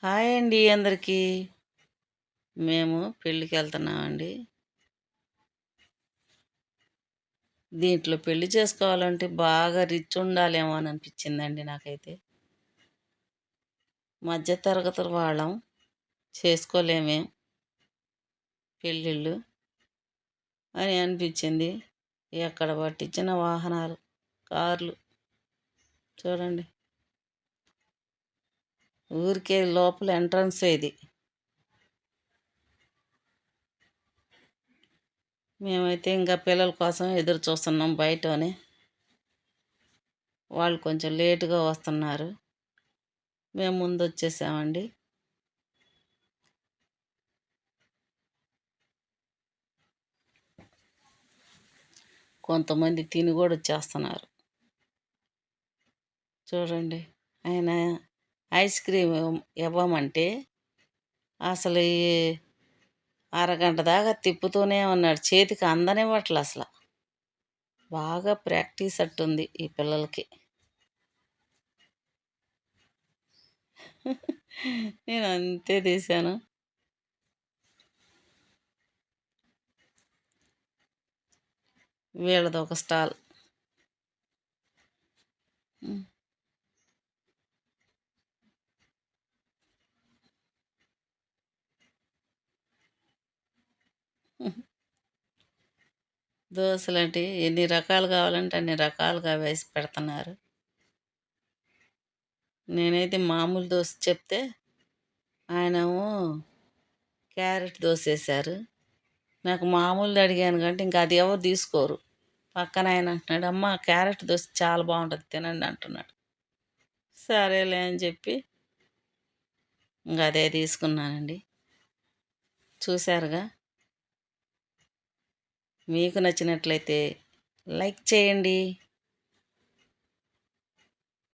Hi అండి అందరికీ. మేము పెళ్ళికెళ్తున్నామండి. దీంట్లో పెళ్లి చేసుకోవాలంటే బాగా రిచ్ ఉండాలేమో అని అనిపించిందండి నాకైతే. మధ్య తరగతుల వాళ్ళం చేసుకోలేమేం పెళ్ళిళ్ళు అని అనిపించింది. ఎక్కడ పట్టించిన వాహనాలు, కార్లు చూడండి. ఊరికే లోపల ఎంట్రన్స్ ఇది. మేమైతే ఇంకా పిల్లల కోసం ఎదురు చూస్తున్నాం బయటనే. వాళ్ళు కొంచెం లేటుగా వస్తున్నారు. మేము ముందు వచ్చేసామండి. కొంతమంది తిని కూడా వచ్చేస్తున్నారు. చూడండి. ఆయన ఐస్ క్రీమ్ ఇవ్వమంటే అసలు ఈ అరగంట దాకా తిప్పుతూనే ఉన్నాడు. చేతికి అందనివ్వట్లే అసలు. బాగా ప్రాక్టీస్ అట్టుంది ఈ పిల్లలకి. నేను అంతే తీశాను. వీళ్ళది ఒక స్టాల్. దోశలంటే ఎన్ని రకాలు కావాలంటే అన్ని రకాలుగా వేసి పెడుతున్నారు. నేనైతే మామూలు దోశ చెప్తే ఆయనేమో క్యారెట్ దోశ వేశారు. నాకు మామూలుది అడిగాను కంటే ఇంకా అది ఎవరు తీసుకోరు. పక్కన ఆయన అంటున్నాడు, అమ్మ క్యారెట్ దోశ చాలా బాగుంటుంది తినండి అంటున్నాడు. సరేలే అని చెప్పి ఇంకా అదే తీసుకున్నానండి. చూశారుగా. మీకు నచ్చినట్లయితే లైక్ చేయండి.